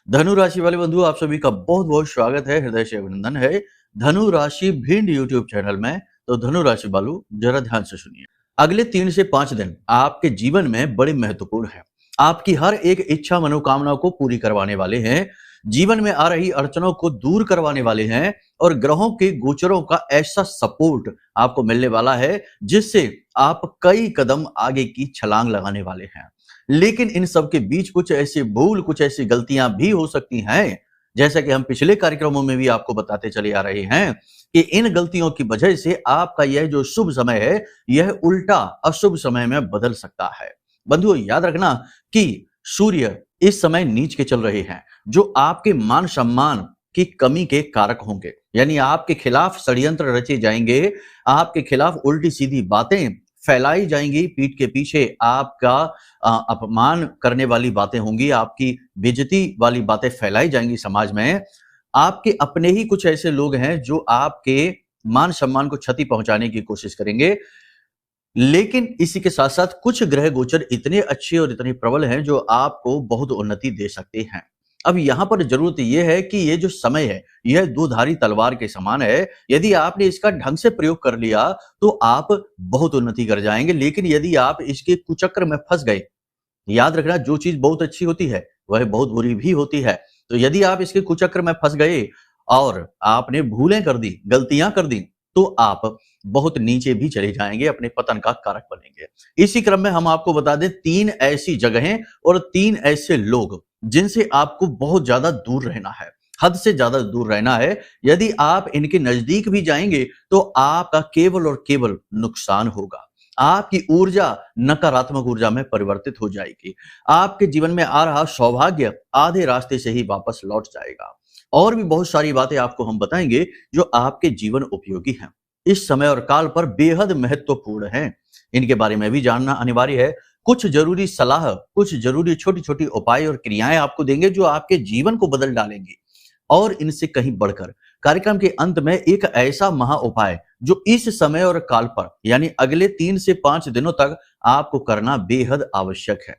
धनु राशि वाले बंधु, आप सभी का बहुत बहुत स्वागत है, हृदय से अभिनंदन है धनु राशि भिंड यूट्यूब चैनल में। तो धनु राशि वालों, जरा ध्यान से सुनिए। अगले 3 से 5 दिन आपके जीवन में बड़े महत्वपूर्ण है। आपकी हर एक इच्छा मनोकामना को पूरी करवाने वाले हैं, जीवन में आ रही अड़चनों को दूर करवाने वाले हैं और ग्रहों के गोचरों का ऐसा सपोर्ट आपको मिलने वाला है जिससे आप कई कदम आगे की छलांग लगाने वाले हैं। लेकिन इन सब के बीच कुछ ऐसी भूल, कुछ ऐसी गलतियां भी हो सकती हैं, जैसा कि हम पिछले कार्यक्रमों में भी आपको बताते चले आ रहे हैं कि इन गलतियों की वजह से आपका यह जो शुभ समय है, यह उल्टा अशुभ समय में बदल सकता है। बंधुओं, याद रखना कि सूर्य इस समय नीच के चल रहे हैं, जो आपके मान सम्मान की कमी के कारक होंगे। यानी आपके खिलाफ षड्यंत्र रचे जाएंगे, आपके खिलाफ उल्टी सीधी बातें फैलाई जाएंगी, पीठ के पीछे आपका अपमान करने वाली बातें होंगी, आपकी बेइज्जती वाली बातें फैलाई जाएंगी समाज में। आपके अपने ही कुछ ऐसे लोग हैं जो आपके मान सम्मान को क्षति पहुंचाने की कोशिश करेंगे। लेकिन इसी के साथ साथ कुछ ग्रह गोचर इतने अच्छे और इतने प्रबल हैं जो आपको बहुत उन्नति दे सकते हैं। अब यहां पर जरूरत यह है कि ये जो समय है, यह दो-धारी तलवार के समान है। यदि आपने इसका ढंग से प्रयोग कर लिया तो आप बहुत उन्नति कर जाएंगे, लेकिन यदि आप इसके कुचक्र में फंस गए, याद रखना, जो चीज बहुत अच्छी होती है वह बहुत बुरी भी होती है। तो यदि आप इसके कुचक्र में फंस गए और आपने भूलें कर दी, गलतियां कर दी, तो आप बहुत नीचे भी चले जाएंगे, अपने पतन का कारक बनेंगे। इसी क्रम में हम आपको बता दें 3 ऐसी जगहें और 3 ऐसे लोग जिनसे आपको बहुत ज्यादा दूर रहना है, हद से ज्यादा दूर रहना है। यदि आप इनके नजदीक भी जाएंगे तो आपका केवल और केवल नुकसान होगा। आपकी ऊर्जा नकारात्मक ऊर्जा में परिवर्तित हो जाएगी। आपके जीवन में आ रहा सौभाग्य आधे रास्ते से ही वापस लौट जाएगा। और भी बहुत सारी बातें आपको हम बताएंगे जो आपके जीवन उपयोगी हैं, इस समय और काल पर बेहद महत्वपूर्ण हैं। इनके बारे में भी जानना अनिवार्य है। कुछ जरूरी सलाह, कुछ जरूरी छोटी छोटी उपाय और क्रियाएं आपको देंगे जो आपके जीवन को बदल डालेंगी। और इनसे कहीं बढ़कर कार्यक्रम के अंत में एक ऐसा महा उपाय जो इस समय और काल पर यानी अगले 3 से 5 दिनों तक आपको करना बेहद आवश्यक है।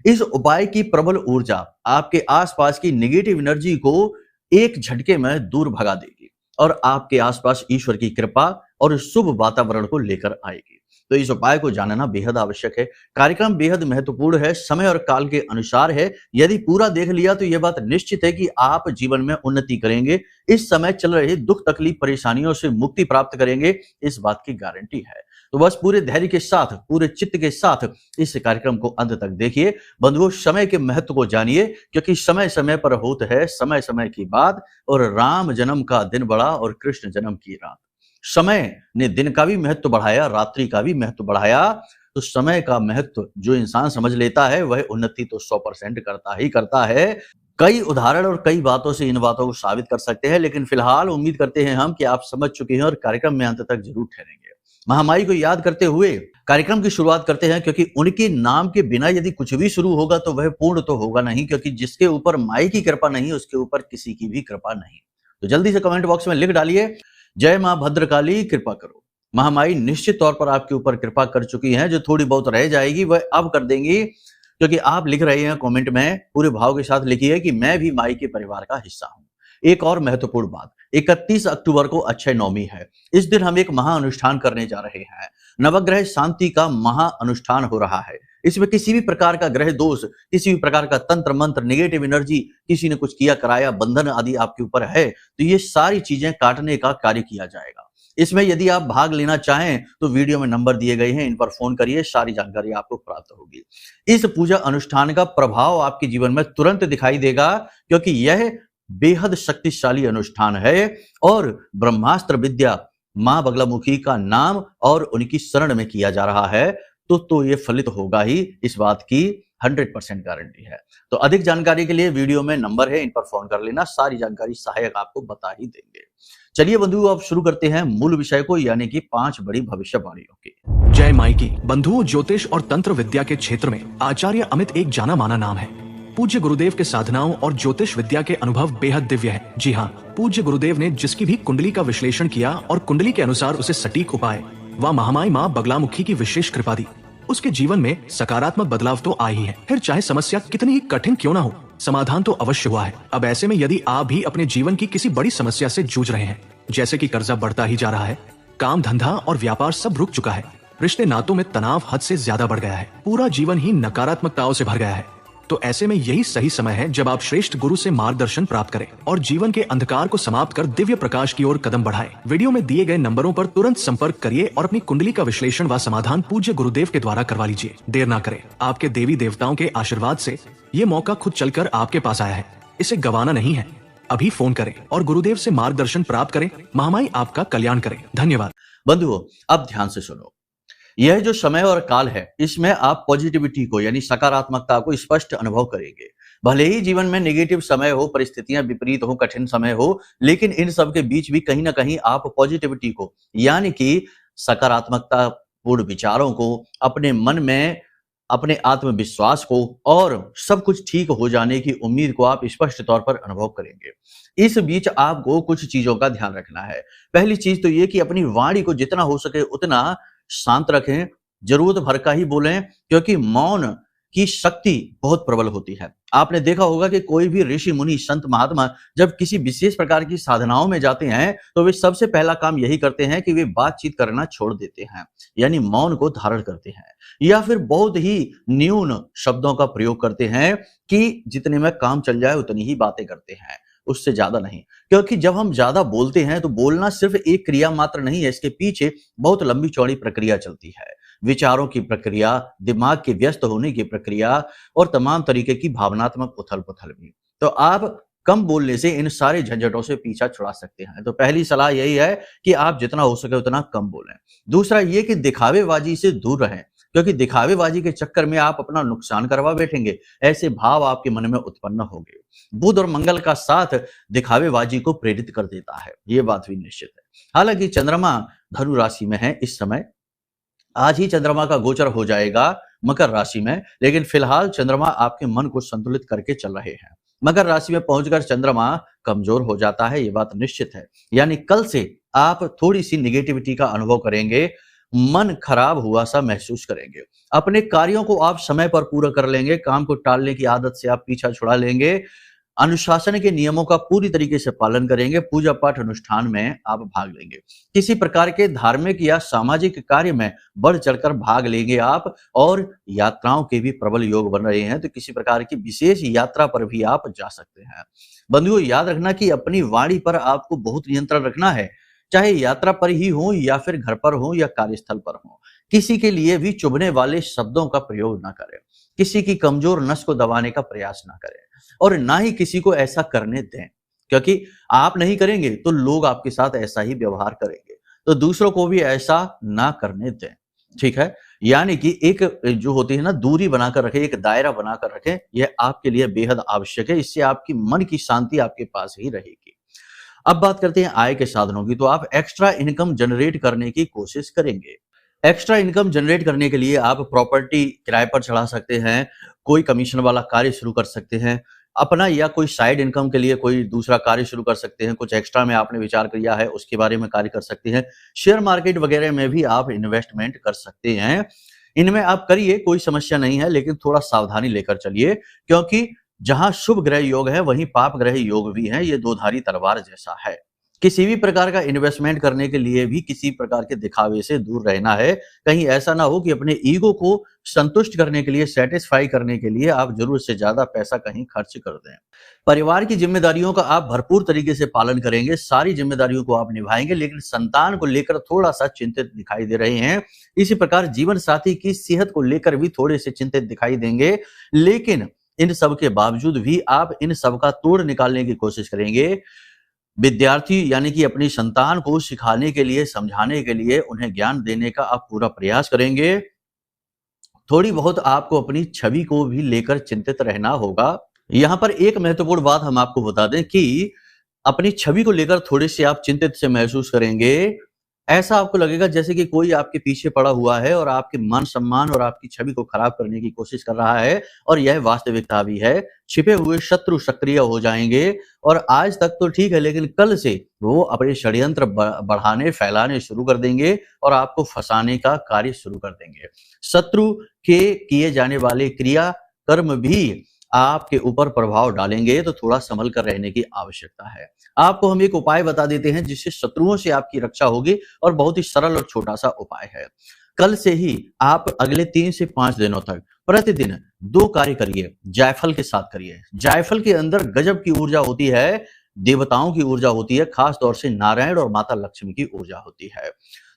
इस उपाय की प्रबल ऊर्जा आपके आसपास की नेगेटिव एनर्जी को एक झटके में दूर भगा देगी और आपके आसपास ईश्वर की कृपा और शुभ वातावरण को लेकर आएगी। तो इस उपाय को जानना बेहद आवश्यक है। कार्यक्रम बेहद महत्वपूर्ण है, समय और काल के अनुसार है। यदि पूरा देख लिया तो यह बात निश्चित है कि आप जीवन में उन्नति करेंगे। इस समय चल रहे दुख तकलीफ परेशानियों से मुक्ति प्राप्त करेंगे, इस बात की गारंटी है। तो बस पूरे धैर्य के साथ, पूरे चित्त के साथ इस कार्यक्रम को अंत तक देखिए। बंधुओं, समय के महत्व को जानिए, क्योंकि समय समय पर होता है समय समय की बात। और राम जन्म का दिन बड़ा और कृष्ण जन्म की रात। समय ने दिन का भी महत्व बढ़ाया, रात्रि का भी महत्व बढ़ाया। तो समय का महत्व जो इंसान समझ लेता है वह उन्नति तो 100% करता ही करता है। कई उदाहरण और कई बातों से इन बातों को साबित कर सकते हैं, लेकिन फिलहाल उम्मीद करते हैं हम कि आप समझ चुके हैं और कार्यक्रम में अंत तक जरूर ठहरेंगे। महामाई को याद करते हुए कार्यक्रम की शुरुआत करते हैं, क्योंकि उनके नाम के बिना यदि कुछ भी शुरू होगा तो वह पूर्ण तो होगा नहीं, क्योंकि जिसके ऊपर माई की कृपा नहीं उसके ऊपर किसी की भी कृपा नहीं। तो जल्दी से कमेंट बॉक्स में लिख डालिए, जय मां भद्रकाली कृपा करो। महामाई निश्चित तौर पर आपके ऊपर कृपा कर चुकी हैं, जो थोड़ी बहुत रह जाएगी वह अब कर देंगी, क्योंकि आप लिख रहे हैं कमेंट में, पूरे भाव के साथ लिखिए कि मैं भी माई के परिवार का हिस्सा हूं। एक और महत्वपूर्ण बात, 31 अक्टूबर को अक्षय नवमी है। इस दिन हम एक महा अनुष्ठान करने जा रहे हैं। नवग्रह शांति का महा अनुष्ठान हो रहा है। इसमें किसी भी प्रकार का ग्रह दोष, किसी भी प्रकार का तंत्र मंत्र, नेगेटिव एनर्जी, किसी ने कुछ किया कराया, बंधन आदि आपके ऊपर है, तो ये सारी चीजें काटने का कार्य किया जाएगा। इसमें यदि आप भाग लेना चाहें तो वीडियो में नंबर दिए गए हैं, इन पर फोन करिए, सारी जानकारी आपको प्राप्त होगी। इस पूजा अनुष्ठान का प्रभाव आपके जीवन में तुरंत दिखाई देगा, क्योंकि यह बेहद शक्तिशाली अनुष्ठान है और ब्रह्मास्त्र विद्या मां बगलामुखी का नाम और उनकी शरण में किया जा रहा है। तो ये फलित होगा ही, इस बात की 100% गारंटी है। तो अधिक जानकारी के लिए वीडियो में नंबर है, इन पर फोन कर लेना, सारी जानकारी सहायक आपको बता ही देंगे। चलिए बंधुओं, अब शुरू करते हैं मूल विषय को, यानी कि 5 बड़ी भविष्यवाणियों की। जय माई की। बंधुओं, ज्योतिष और तंत्र विद्या के क्षेत्र में आचार्य अमित एक जाना माना नाम है। पूज्य गुरुदेव के साधनाओं और ज्योतिष विद्या के अनुभव बेहद दिव्य है। जी हाँ, पूज्य गुरुदेव ने जिसकी भी कुंडली का विश्लेषण किया और कुंडली के अनुसार उसे सटीक उपाय व महामाई माँ बगलामुखी की विशेष कृपा दी, उसके जीवन में सकारात्मक बदलाव तो आए ही है। फिर चाहे समस्या कितनी ही कठिन क्यों ना हो, समाधान तो अवश्य हुआ है। अब ऐसे में यदि आप भी अपने जीवन की किसी बड़ी समस्या से जूझ रहे हैं, जैसे कि कर्जा बढ़ता ही जा रहा है, काम धंधा और व्यापार सब रुक चुका है, रिश्ते नातों में तनाव हद से ज्यादा बढ़ गया है, पूरा जीवन ही नकारात्मकताओं से भर गया है, तो ऐसे में यही सही समय है जब आप श्रेष्ठ गुरु से मार्गदर्शन प्राप्त करें और जीवन के अंधकार को समाप्त कर दिव्य प्रकाश की ओर कदम बढ़ाएं। वीडियो में दिए गए नंबरों पर तुरंत संपर्क करिए और अपनी कुंडली का विश्लेषण व समाधान पूज्य गुरुदेव के द्वारा करवा लीजिए। देर ना करें, आपके देवी देवताओं के आशीर्वाद से ये मौका खुद चलकर आपके पास आया है, इसे गंवाना नहीं है। अभी फोन करें और गुरुदेव से मार्गदर्शन प्राप्त करें। महामाई आपका कल्याण करें। धन्यवाद। बंधुओं, अब ध्यान से सुनो। यह जो समय और काल है, इसमें आप पॉजिटिविटी को यानी सकारात्मकता को स्पष्ट अनुभव करेंगे। भले ही जीवन में नेगेटिव समय हो, परिस्थितियां विपरीत हो, कठिन समय हो, लेकिन इन सब के बीच भी कहीं ना कहीं आप पॉजिटिविटी को यानी कि सकारात्मकता पूर्ण विचारों को, अपने मन में अपने आत्मविश्वास को और सब कुछ ठीक हो जाने की उम्मीद को आप स्पष्ट तौर पर अनुभव करेंगे। इस बीच आपको कुछ चीजों का ध्यान रखना है। पहली चीज तो ये कि अपनी वाणी को जितना हो सके उतना शांत रखें, जरूरत भर का ही बोलें, क्योंकि मौन की शक्ति बहुत प्रबल होती है। आपने देखा होगा कि कोई भी ऋषि मुनि संत महात्मा जब किसी विशेष प्रकार की साधनाओं में जाते हैं तो वे सबसे पहला काम यही करते हैं कि वे बातचीत करना छोड़ देते हैं, यानी मौन को धारण करते हैं, या फिर बहुत ही न्यून शब्दों का प्रयोग करते हैं कि जितने में काम चल जाए उतनी ही बातें करते हैं, उससे ज्यादा नहीं। क्योंकि जब हम ज्यादा बोलते हैं तो बोलना सिर्फ एक क्रिया मात्र नहीं है, इसके पीछे बहुत लंबी चौड़ी प्रक्रिया चलती है। विचारों की प्रक्रिया, दिमाग के व्यस्त होने की प्रक्रिया और तमाम तरीके की भावनात्मक उथल पुथल भी। तो आप कम बोलने से इन सारे झंझटों से पीछा छुड़ा सकते हैं। तो पहली सलाह यही है कि आप जितना हो सके उतना कम बोलें। दूसरा ये कि दिखावेबाजी से दूर रहें, क्योंकि दिखावेबाजी के चक्कर में आप अपना नुकसान करवा बैठेंगे। ऐसे भाव आपके मन में उत्पन्न होंगे। बुध और मंगल का साथ दिखावेबाजी को प्रेरित कर देता है, ये बात भी निश्चित है। हालांकि चंद्रमा धनु राशि में है इस समय, आज ही चंद्रमा का गोचर हो जाएगा मकर राशि में, लेकिन फिलहाल चंद्रमा आपके मन को संतुलित करके चल रहे हैं। मकर राशि में पहुंचकर चंद्रमा कमजोर हो जाता है, ये बात निश्चित है। यानी कल से आप थोड़ी सी निगेटिविटी का अनुभव करेंगे, मन खराब हुआ सा महसूस करेंगे। अपने कार्यों को आप समय पर पूरा कर लेंगे, काम को टालने की आदत से आप पीछा छुड़ा लेंगे, अनुशासन के नियमों का पूरी तरीके से पालन करेंगे, पूजा पाठ अनुष्ठान में आप भाग लेंगे, किसी प्रकार के धार्मिक या सामाजिक कार्य में बढ़ चढ़कर भाग लेंगे आप, और यात्राओं के भी प्रबल योग बन रहे हैं, तो किसी प्रकार की विशेष यात्रा पर भी आप जा सकते हैं। बंधुओं, याद रखना कि अपनी वाणी पर आपको बहुत नियंत्रण रखना है, चाहे यात्रा पर ही हो या फिर घर पर हो या कार्यस्थल पर हो। किसी के लिए भी चुभने वाले शब्दों का प्रयोग ना करें, किसी की कमजोर नस को दबाने का प्रयास ना करें, और ना ही किसी को ऐसा करने दें, क्योंकि आप नहीं करेंगे तो लोग आपके साथ ऐसा ही व्यवहार करेंगे। तो दूसरों को भी ऐसा ना करने दें, ठीक है। यानी कि एक जो होती है ना, दूरी बनाकर रखें, एक दायरा बनाकर रखें, यह आपके लिए बेहद आवश्यक है। इससे आपकी मन की शांति आपके पास ही रहेगी। अब बात करते हैं आय के साधनों की। तो आप एक्स्ट्रा इनकम जनरेट करने की कोशिश करेंगे। एक्स्ट्रा इनकम जनरेट करने के लिए आप प्रॉपर्टी किराए पर चढ़ा सकते हैं, कोई कमीशन वाला कार्य शुरू कर सकते हैं, अपना या कोई साइड इनकम के लिए कोई दूसरा कार्य शुरू कर सकते हैं, कुछ एक्स्ट्रा में आपने विचार किया है उसके बारे में कार्य कर सकते हैं। शेयर मार्केट वगैरह में भी आप इन्वेस्टमेंट कर सकते हैं। इनमें आप करिए, कोई समस्या नहीं है, लेकिन थोड़ा सावधानी लेकर चलिए, क्योंकि जहां शुभ ग्रह योग है वहीं पाप ग्रह योग भी है। ये दोधारी तलवार जैसा है। किसी भी प्रकार का इन्वेस्टमेंट करने के लिए भी किसी प्रकार के दिखावे से दूर रहना है। कहीं ऐसा ना हो कि अपने ईगो को संतुष्ट करने के लिए, सेटिस्फाई करने के लिए आप जरूरत से ज्यादा पैसा कहीं खर्च कर दें। परिवार की जिम्मेदारियों का आप भरपूर तरीके से पालन करेंगे, सारी जिम्मेदारियों को आप निभाएंगे, लेकिन संतान को लेकर थोड़ा सा चिंतित दिखाई दे रहे हैं। इसी प्रकार जीवन साथी की सेहत को लेकर भी थोड़े से चिंतित दिखाई देंगे, लेकिन इन सब के बावजूद भी आप इन सब का तोड़ निकालने की कोशिश करेंगे। विद्यार्थी यानी कि अपनी संतान को सिखाने के लिए, समझाने के लिए, उन्हें ज्ञान देने का आप पूरा प्रयास करेंगे। थोड़ी बहुत आपको अपनी छवि को भी लेकर चिंतित रहना होगा। यहाँ पर एक महत्वपूर्ण बात हम आपको बता दें कि अपनी छवि को लेकर थोड़े से आप चिंतित से महसूस करेंगे। ऐसा आपको लगेगा जैसे कि कोई आपके पीछे पड़ा हुआ है और आपके मान सम्मान और आपकी छवि को खराब करने की कोशिश कर रहा है, और यह वास्तविकता भी है। छिपे हुए शत्रु सक्रिय हो जाएंगे, और आज तक तो ठीक है, लेकिन कल से वो अपने षड्यंत्र बढ़ाने, फैलाने शुरू कर देंगे और आपको फंसाने का कार्य शुरू कर देंगे। शत्रु के किए जाने वाले क्रिया कर्म भी आपके ऊपर प्रभाव डालेंगे तो थोड़ा संभल कर रहने की आवश्यकता है। आपको हम एक उपाय बता देते हैं जिससे शत्रुओं से आपकी रक्षा होगी और बहुत ही सरल और छोटा-सा उपाय है। कल से ही आप अगले 3 से 5 दिनों तक प्रतिदिन 2 कार्य करिए, जायफल के साथ करिए। जायफल के अंदर गजब की ऊर्जा होती है, देवताओं की ऊर्जा होती है, खास तौर से नारायण और माता लक्ष्मी की ऊर्जा होती है।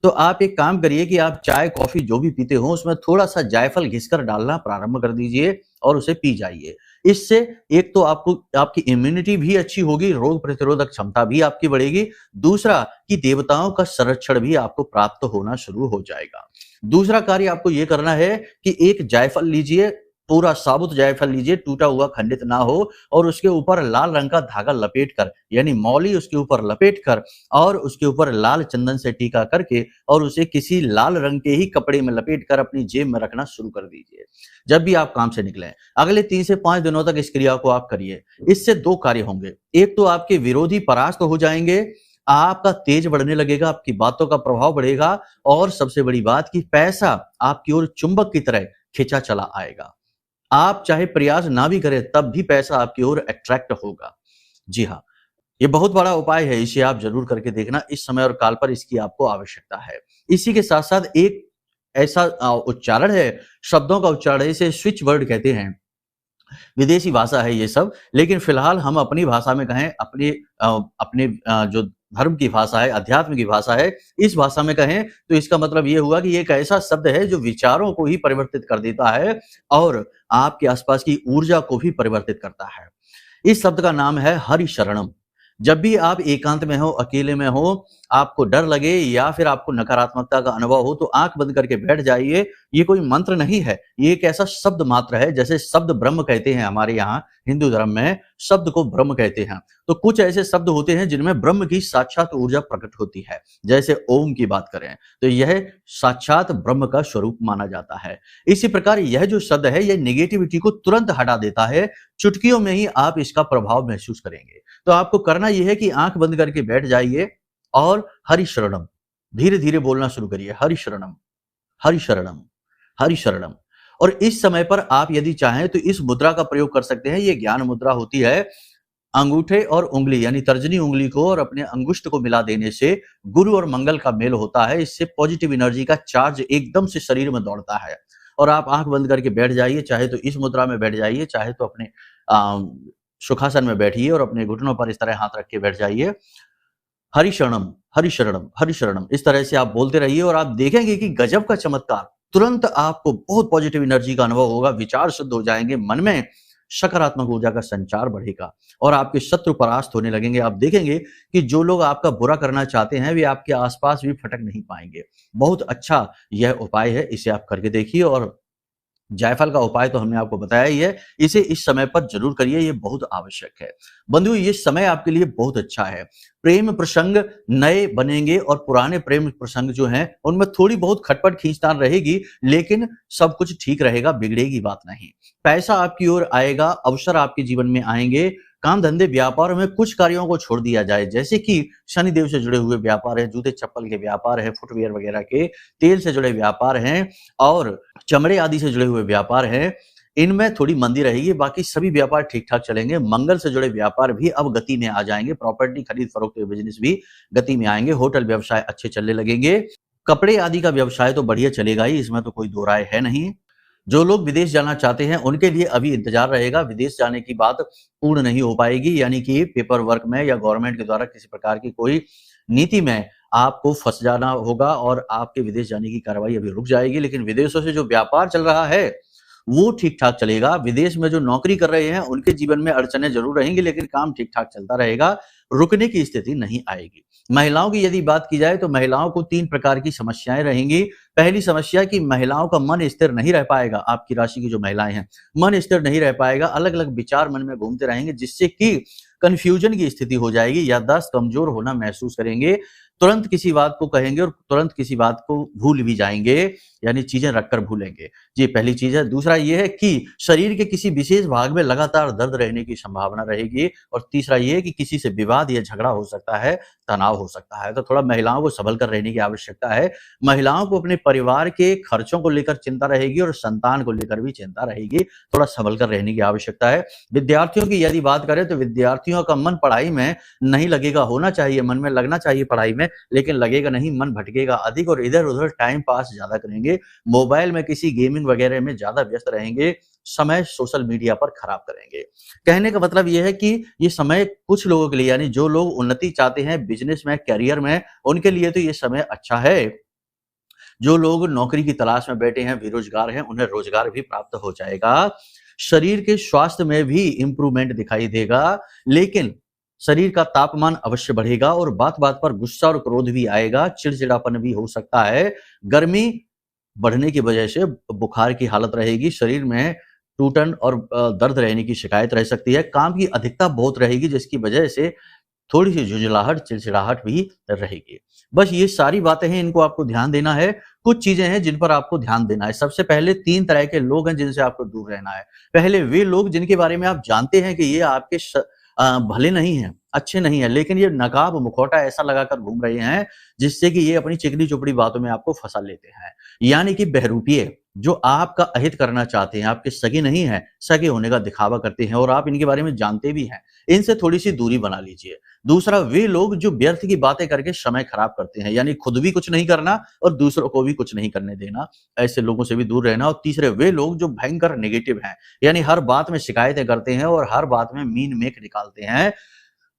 तो आप एक काम करिए कि आप चाय, कॉफ़ी जो भी पीते हो उसमें थोड़ा-सा जायफल घिसकर डालना प्रारंभ कर दीजिए और उसे पी जाइए। इससे एक तो आपको आपकी इम्यूनिटी भी अच्छी होगी, रोग प्रतिरोधक क्षमता भी आपकी बढ़ेगी। दूसरा कि देवताओं का संरक्षण भी आपको प्राप्त होना शुरू हो जाएगा। दूसरा कार्य आपको ये करना है कि एक जायफल लीजिए, पूरा साबुत जायफल लीजिए, टूटा हुआ खंडित ना हो और उसके ऊपर लाल रंग का धागा लपेट कर यानी मौली उसके ऊपर लपेट कर और उसके ऊपर लाल चंदन से टीका करके और उसे किसी लाल रंग के ही कपड़े में लपेट कर अपनी जेब में रखना शुरू कर दीजिए। जब भी आप काम से निकलें, अगले 3 से 5 दिनों तक इस क्रिया को आप करिए। इससे 2 कार्य होंगे। एक तो आपके विरोधी परास्त हो जाएँगे, आपका तेज बढ़ने लगेगा, आपकी बातों का प्रभाव बढ़ेगा और सबसे बड़ी बात कि पैसा आपकी ओर चुंबक की तरह खींचा चला आएगा। आप चाहे प्रयास ना भी करें तब भी पैसा आपकी ओर अट्रैक्ट होगा। जी हाँ, ये बहुत बड़ा उपाय है, इसे आप ज़रूर करके देखना। इस समय और काल पर इसकी आपको आवश्यकता है। इसी के साथ-साथ एक ऐसा उच्चारण है, शब्दों का उच्चारण है, इसे स्विच वर्ड कहते हैं। विदेशी भाषा है ये सब, लेकिन फिलहाल हम अपनी भाषा में कहें, अपने जो धर्म की भाषा है, अध्यात्म की भाषा है, इस भाषा में कहें तो इसका मतलब ये हुआ कि ये एक ऐसा शब्द है जो विचारों को ही परिवर्तित कर देता है और आपके आसपास की ऊर्जा को भी परिवर्तित करता है। इस शब्द का नाम है हरिशरणम। जब भी आप एकांत में हो, अकेले में हो, आपको डर लगे या फिर आपको नकारात्मकता का अनुभव हो तो आँख बंद करके बैठ जाइए। ये कोई मंत्र नहीं है, ये एक ऐसा शब्द मात्र है जैसे शब्द ब्रह्म कहते हैं हमारे यहाँ हिंदू धर्म में, शब्द को ब्रह्म कहते हैं। तो कुछ ऐसे शब्द होते हैं जिनमें ब्रह्म की साक्षात ऊर्जा प्रकट होती है। जैसे ओम की बात करें तो यह साक्षात ब्रह्म का स्वरूप माना जाता है। इसी प्रकार यह जो शब्द है यह नेगेटिविटी को तुरंत हटा देता है, चुटकियों में ही आप इसका प्रभाव महसूस करेंगे। तो आपको करना यह है कि आँख बंद करके बैठ जाइए और हरि शरणम धीरे-धीरे बोलना शुरू करिए। हरि शरणम, हरि शरणम, हरि शरणम। और इस समय पर आप यदि चाहें तो इस मुद्रा का प्रयोग कर सकते हैं। ये ज्ञान मुद्रा होती है। अंगूठे और उंगली यानी तर्जनी उंगली को और अपने अंगुष्ठ को मिला देने से गुरु और मंगल का मेल होता है। इससे पॉजिटिव एनर्जी का चार्ज एकदम से शरीर में दौड़ता है और आप आँख बंद करके बैठ जाइए, चाहे तो इस मुद्रा में बैठ जाइए, चाहे तो अपने सुखासन में बैठिए और अपने घुटनों पर इस तरह हाथ रख के बैठ जाइए। हरि शरणम, हरि शरणम, हरि शरणम, इस तरह से आप बोलते रहिए और आप देखेंगे कि गजब का चमत्कार, तुरंत आपको बहुत पॉजिटिव एनर्जी का अनुभव होगा, विचार शुद्ध हो जाएँगे, मन में सकारात्मक ऊर्जा का संचार बढ़ेगा और आपके शत्रु परास्त होने लगेंगे। आप देखेंगे कि जो लोग आपका बुरा करना चाहते हैं, वे आपके आस-पास भी फटक नहीं पाएँगे। बहुत अच्छा यह उपाय है, इसे आप करके देखिए और जायफल का उपाय तो हमने आपको बताया ही है, इसे इस समय पर ज़रूर करिए, ये बहुत आवश्यक है। बंधुओं, ये समय आपके लिए बहुत अच्छा है। प्रेम प्रसंग नए बनेंगे और पुराने प्रेम प्रसंग जो हैं, उनमें थोड़ी बहुत खटपट खींचतान रहेगी, लेकिन सब कुछ ठीक रहेगा, बिगड़ेगी बात नहीं। पैसा आपकी ओर आएगा, अवसर आपके जीवन में आएँगे, काम धंधे व्यापार में कुछ कार्यों को छोड़ दिया जाए, जैसे कि शनिदेव से जुड़े हुए व्यापार है, जूते चप्पल के व्यापार है, फुटवियर वगैरह के, तेल से जुड़े व्यापार हैं और चमड़े आदि से जुड़े हुए व्यापार हैं, इनमें थोड़ी मंदी रहेगी, बाकी सभी व्यापार ठीक-ठाक चलेंगे। मंगल से जुड़े व्यापार भी अब गति में आ जाएँगे, प्रॉपर्टी खरीद-फरोख्त के बिज़नेस भी गति में आएँगे, होटल व्यवसाय अच्छे चलने लगेंगे। कपड़े आदि का व्यवसाय तो बढ़िया चलेगा ही, इसमें तो कोई दो राय है नहीं। जो लोग विदेश जाना चाहते हैं, उनके लिए अभी इंतज़ार रहेगा, विदेश जाने की बात पूर्ण नहीं हो पाएगी, यानी कि पेपर वर्क में या गवर्नमेंट के द्वारा किसी प्रकार की कोई नीति में आपको फँस जाना होगा और आपके विदेश जाने की कार्रवाई अभी रुक जाएगी। लेकिन विदेशों से जो व्यापार चल रहा है, वो ठीक-ठाक चलेगा। विदेश में जो नौकरी कर रहे हैं, उनके जीवन में अड़चनें ज़रूर रहेंगी, लेकिन काम ठीक-ठाक चलता रहेगा, रुकने की स्थिति नहीं आएगी। महिलाओं की यदि बात की जाए, तो महिलाओं को 3 प्रकार की समस्याएँ रहेंगी। पहली समस्या कि महिलाओं का मन स्थिर नहीं रह पाएगा, आपकी राशि की जो महिलाएँ हैं, मन स्थिर नहीं रह पाएगा, अलग-अलग विचार मन में घूमते रहेंगे, जिससे कि कन्फ्यूजन की स्थिति हो जाएगी, याददाश्त कमज़ोर होना महसूस करेंगे, तुरंत किसी बात को कहेंगे और तुरंत किसी बात को भूल भी जाएंगे, यानी चीजें रखकर भूलेंगे। ये पहली चीज है। दूसरा ये है कि शरीर के किसी विशेष भाग में लगातार दर्द रहने की संभावना रहेगी। और तीसरा ये है कि किसी से विवाद या झगड़ा हो सकता है, तनाव हो सकता है। तो थोड़ा महिलाओं को संभल कर रहने की आवश्यकता है। महिलाओं को अपने परिवार के खर्चों को लेकर चिंता रहेगी और संतान को लेकर भी चिंता रहेगी। थोड़ा संभल कर रहने की आवश्यकता है। विद्यार्थियों की यदि बात करें तो विद्यार्थियों का मन पढ़ाई में नहीं लगेगा, होना चाहिए, मन में लगना चाहिए पढ़ाई में, लेकिन लगेगा नहीं, मन भटकेगा अधिक और इधर उधर टाइम पास ज्यादा करेंगे, मोबाइल में किसी गेमिंग वगैरह में ज्यादा व्यस्त रहेंगे, समय सोशल मीडिया पर खराब करेंगे। कहने का मतलब यह है कि ये समय कुछ लोगों के लिए, यानी जो लोग उन्नति चाहते हैं बिजनेस में, करियर में, उनके लिए तो ये समय अच्छा है। जो लोग नौकरी की तलाश में बैठे हैं, बेरोजगार हैं, उन्हें रोजगार भी प्राप्त हो जाएगा। शरीर के स्वास्थ्य में भी इंप्रूवमेंट दिखाई देगा, लेकिन शरीर का तापमान अवश्य बढ़ेगा और बात बात पर गुस्सा और क्रोध भी आएगा, चिड़चिड़ापन भी हो सकता है। गर्मी बढ़ने की वजह से बुखार की हालत रहेगी, शरीर में टूटन और दर्द रहने की शिकायत रह सकती है। काम की अधिकता बहुत रहेगी जिसकी वजह से थोड़ी सी झुंझलाहट, चिड़चिड़ाहट भी रहेगी। बस ये सारी बातें हैं, इनको आपको ध्यान देना है। कुछ चीजें हैं जिन पर आपको ध्यान देना है। सबसे पहले 3 तरह के लोग हैं जिनसे आपको दूर रहना है। पहले वे लोग जिनके बारे में आप जानते हैं कि ये आपके भले नहीं हैं, अच्छे नहीं हैं, लेकिन ये नकाब मुखौटा ऐसा लगाकर घूम रहे हैं जिससे कि ये अपनी चिकनी चुपड़ी बातों में आपको फंसा लेते हैं। यानी कि बहरूपिये जो आपका अहित करना चाहते हैं, आपके सगे नहीं है, सगे होने का दिखावा करते हैं और आप इनके बारे में जानते भी हैं, इनसे थोड़ी सी दूरी बना लीजिए। दूसरा, वे लोग जो व्यर्थ की बातें करके समय खराब करते हैं, यानी खुद भी कुछ नहीं करना और दूसरों को भी कुछ नहीं करने देना, ऐसे लोगों से भी दूर रहना। और तीसरे, वे लोग जो भयंकर नेगेटिव हैं, यानी हर बात में शिकायतें करते हैं और हर बात में मीन मेक निकालते हैं।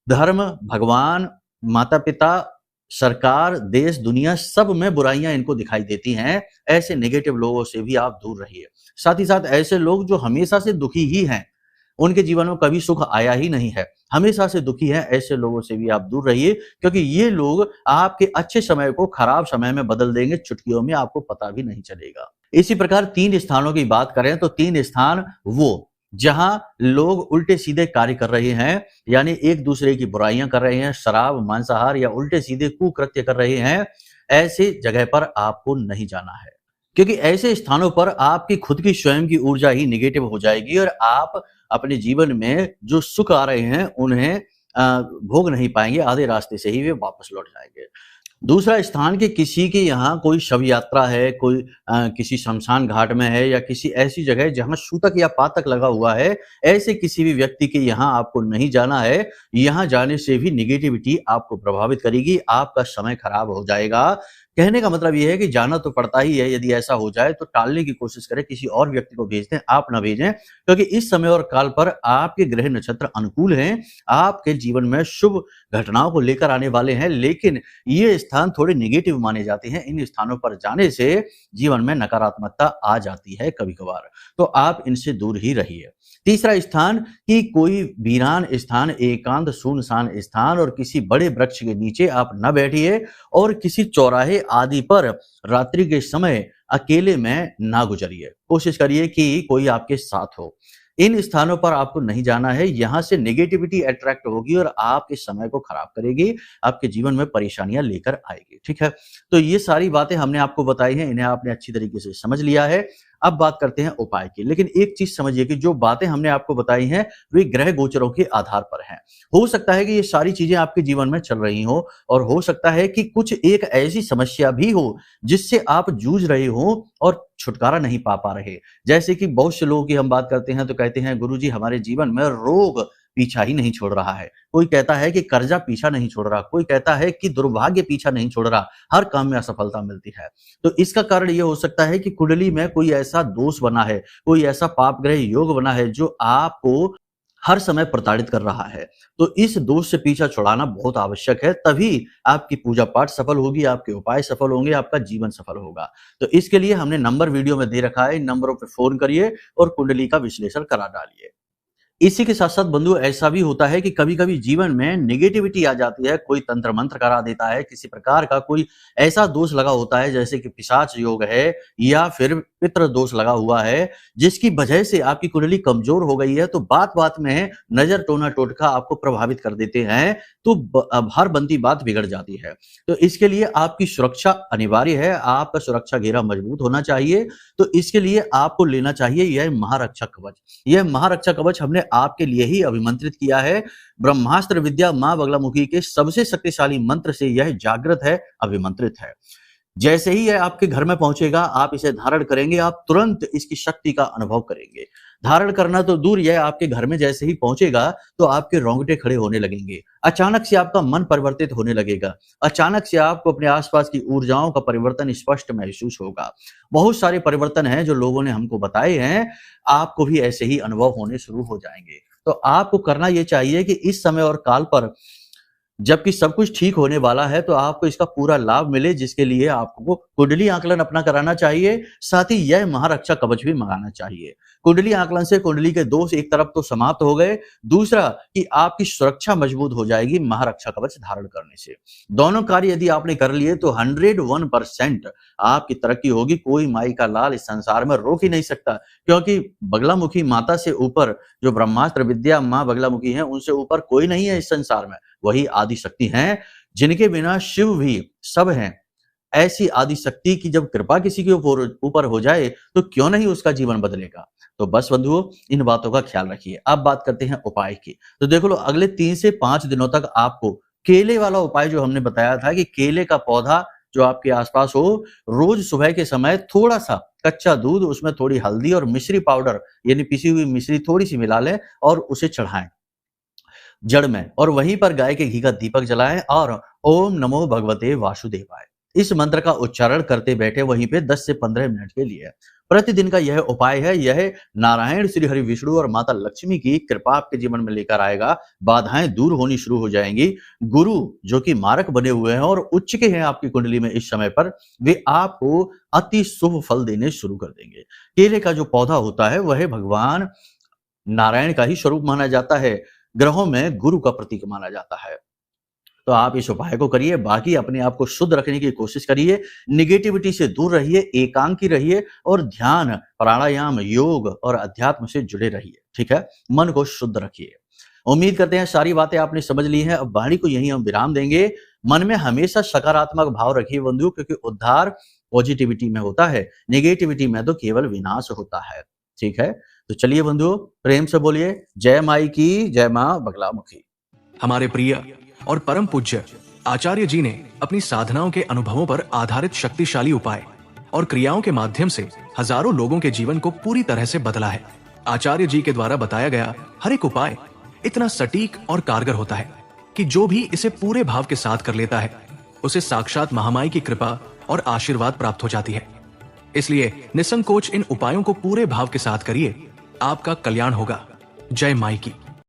धर्म, भगवान, माता पिता, सरकार, देश, दुनिया, सब में बुराइयां इनको दिखाई देती हैं। ऐसे नेगेटिव लोगों से भी आप दूर रहिए। साथ ही साथ ऐसे लोग जो हमेशा से दुखी ही हैं, उनके जीवन में कभी सुख आया ही नहीं है, हमेशा से दुखी हैं, ऐसे लोगों से भी आप दूर रहिए, क्योंकि ये लोग आपके अच्छे समय को खराब समय में बदल देंगे, चुटकियों में, आपको पता भी नहीं चलेगा। इसी प्रकार 3 स्थानों की बात करें तो 3 स्थान वो जहां लोग उल्टे सीधे कार्य कर रहे हैं, यानी एक दूसरे की बुराइयां कर रहे हैं, शराब, मांसाहार या उल्टे सीधे कुकृत्य कर रहे हैं, ऐसे जगह पर आपको नहीं जाना है। क्योंकि ऐसे स्थानों पर आपकी खुद की स्वयं की ऊर्जा ही निगेटिव हो जाएगी और आप अपने जीवन में जो सुख आ रहे हैं उन्हें भोग नहीं पाएंगे, आधे रास्ते से ही वे वापस लौट जाएंगे। दूसरा स्थान कि किसी के यहाँ कोई शव यात्रा है, कोई किसी शमशान घाट में है या किसी ऐसी जगह जहाँ सूतक या पातक लगा हुआ है, ऐसे किसी भी व्यक्ति के यहाँ आपको नहीं जाना है। यहाँ जाने से भी निगेटिविटी आपको प्रभावित करेगी, आपका समय खराब हो जाएगा। कहने का मतलब यह है कि जाना तो पड़ता ही है, यदि ऐसा हो जाए तो टालने की कोशिश करें, किसी और व्यक्ति को भेज दें, आप ना भेजें, क्योंकि इस समय और काल पर आपके ग्रह नक्षत्र अनुकूल हैं, आपके जीवन में शुभ घटनाओं को लेकर आने वाले हैं, लेकिन ये स्थान थोड़े नेगेटिव माने जाते हैं। इन स्थानों पर जाने से जीवन में नकारात्मकता आ जाती है कभी कभार, तो आप इनसे दूर ही रहिए। तीसरा स्थान कि कोई वीरान स्थान, एकांत सुनसान स्थान और किसी बड़े वृक्ष के नीचे आप न बैठिए और किसी चौराहे आदि पर रात्रि के समय अकेले में ना गुजरिए। कोशिश करिए कि कोई आपके साथ हो। इन स्थानों पर आपको नहीं जाना है, यहां से नेगेटिविटी अट्रैक्ट होगी और आपके समय को खराब करेगी, आपके जीवन में परेशानियां लेकर आएगी। ठीक है, तो ये सारी बातें हमने आपको बताई हैं, इन्हें आपने अच्छी तरीके से समझ लिया है। अब बात करते हैं उपाय की, लेकिन एक चीज समझिए कि जो बातें हमने आपको बताई हैं वे ग्रह गोचरों के आधार पर हैं। हो सकता है कि ये सारी चीजें आपके जीवन में चल रही हो और हो सकता है कि कुछ एक ऐसी समस्या भी हो जिससे आप जूझ रहे हो और छुटकारा नहीं पा रहे। जैसे कि बहुत से लोगों की हम बात करते हैं तो कहते हैं गुरुजी हमारे जीवन में रोग पीछा ही नहीं छोड़ रहा है, कोई कहता है कि कर्जा पीछा नहीं छोड़ रहा, कोई कहता है कि दुर्भाग्य पीछा नहीं छोड़ रहा, हर काम में असफलता मिलती है। तो इसका कारण यह हो सकता है कि कुंडली में कोई ऐसा दोष बना है, कोई ऐसा पाप ग्रह योग बना है जो आपको हर समय प्रताड़ित कर रहा है। तो इस दोष से पीछा छुड़ाना बहुत आवश्यक है, तभी आपकी पूजा पाठ सफल होगी, आपके उपाय सफल होंगे, आपका जीवन सफल होगा। तो इसके लिए हमने नंबर वीडियो में दे रखा है, इन नंबरों पर फोन करिए और कुंडली का विश्लेषण करा डालिए। इसी के साथ साथ बंधु ऐसा भी होता है कि कभी कभी जीवन में नेगेटिविटी आ जाती है, कोई तंत्र मंत्र करा देता है, किसी प्रकार का कोई ऐसा दोष लगा होता है जैसे कि पिशाच योग है या फिर पितृ दोष लगा हुआ है, जिसकी वजह से आपकी कुंडली कमजोर हो गई है, तो बात बात में नजर टोना टोटका आपको प्रभावित कर देते हैं, तो हर बनती बात बिगड़ जाती है। तो इसके लिए आपकी सुरक्षा अनिवार्य है, आपका सुरक्षा घेरा मजबूत होना चाहिए। तो इसके लिए आपको लेना चाहिए यह महारक्षा कवच। यह महारक्षा कवच हमने आपके लिए ही अभिमंत्रित किया है। ब्रह्मास्त्र विद्या मां बगलामुखी के सबसे शक्तिशाली मंत्र से यह जागृत है, अभिमंत्रित है। जैसे ही यह आपके घर में पहुंचेगा, आप इसे धारण करेंगे, आप तुरंत इसकी शक्ति का अनुभव करेंगे। धारण करना तो दूर, यह आपके घर में जैसे ही पहुंचेगा तो आपके रोंगटे खड़े होने लगेंगे। अचानक से आपका मन परिवर्तित होने लगेगा। अचानक से आपको अपने आसपास की ऊर्जाओं का परिवर्तन स्पष्ट महसूस होगा। बहुत सारे परिवर्तन हैं जो लोगों ने हमको बताए हैं, आपको भी ऐसे ही अनुभव होने शुरू हो जाएंगे। तो आपको करना यह चाहिए कि इस समय और काल पर जबकि सब कुछ ठीक होने वाला है, तो आपको इसका पूरा लाभ मिले, जिसके लिए आपको कुंडली आकलन अपना कराना चाहिए। साथ ही यह महारक्षा कवच भी मंगाना चाहिए। कुंडली आकलन से कुंडली के दोष एक तरफ तो समाप्त हो गए, दूसरा कि आपकी सुरक्षा मजबूत हो जाएगी महारक्षा कवच धारण करने से। दोनों कार्य यदि आपने कर लिए तो 101% आपकी तरक्की होगी। कोई माई का लाल इस संसार में रोक ही नहीं सकता, क्योंकि बगलामुखी माता से ऊपर जो ब्रह्मास्त्र विद्या मां बगलामुखी है, उनसे ऊपर कोई नहीं है इस संसार में। वही आदि शक्ति हैं, जिनके बिना शिव भी सब हैं। ऐसी आदि शक्ति की जब कृपा किसी के ऊपर हो जाए तो क्यों नहीं उसका जीवन बदलेगा। तो बस बंधुओं, इन बातों का ख्याल रखिए। अब बात करते हैं उपाय की। तो देखो लो, अगले 3 से 5 दिनों तक आपको केले वाला उपाय जो हमने बताया था कि केले का पौधा जो आपके आसपास हो, रोज सुबह के समय थोड़ा सा कच्चा दूध, उसमें थोड़ी हल्दी और मिश्री पाउडर यानी पिसी हुई मिश्री थोड़ी सी मिला लें और उसे चढ़ाएं जड़ में, और वहीं पर गाय के घी का दीपक जलाएं और ओम नमो भगवते वासुदेवाय इस मंत्र का उच्चारण करते बैठे वहीं पे 10 से 15 मिनट के लिए। प्रतिदिन का यह उपाय है। यह नारायण श्री हरि विष्णु और माता लक्ष्मी की कृपा आपके जीवन में लेकर आएगा। बाधाएं दूर होनी शुरू हो जाएंगी। गुरु जो कि मारक बने हुए हैं और उच्च के हैं आपकी कुंडली में इस समय पर, वे आपको अति शुभ फल देने शुरू कर देंगे। केले का जो पौधा होता है वह भगवान नारायण का ही स्वरूप माना जाता है, ग्रहों में गुरु का प्रतीक माना जाता है। तो आप इस उपाय को करिए। बाकी अपने आप को शुद्ध रखने की कोशिश करिए, निगेटिविटी से दूर रहिए, एकांकी रहिए और ध्यान, प्राणायाम, योग और अध्यात्म से जुड़े रहिए। ठीक है, मन को शुद्ध रखिए। उम्मीद करते हैं सारी बातें आपने समझ ली हैं। अब वाणी को यहीं हम विराम देंगे। मन में हमेशा सकारात्मक भाव रखिए बंधु, क्योंकि उद्धार पॉजिटिविटी में होता है, नेगेटिविटी में तो केवल विनाश होता है। ठीक है, तो चलिए बंधुओं, प्रेम से बोलिए जय माई की, जय मां बगलामुखी। हमारे प्रिय और परम पूज्य आचार्य जी ने अपनी साधनाओं के अनुभवों पर आधारित शक्तिशाली उपाय और क्रियाओं के माध्यम से हजारों लोगों के जीवन को पूरी तरह से बदला है। आचार्य जी के द्वारा बताया गया हर एक उपाय इतना सटीक और कारगर होता है कि जो भी इसे पूरे भाव के साथ कर लेता है, उसे साक्षात महामाई की कृपा और आशीर्वाद प्राप्त हो जाती है। इसलिए निसंकोच इन उपायों को पूरे भाव के साथ करिए, आपका कल्याण होगा। जय माई की।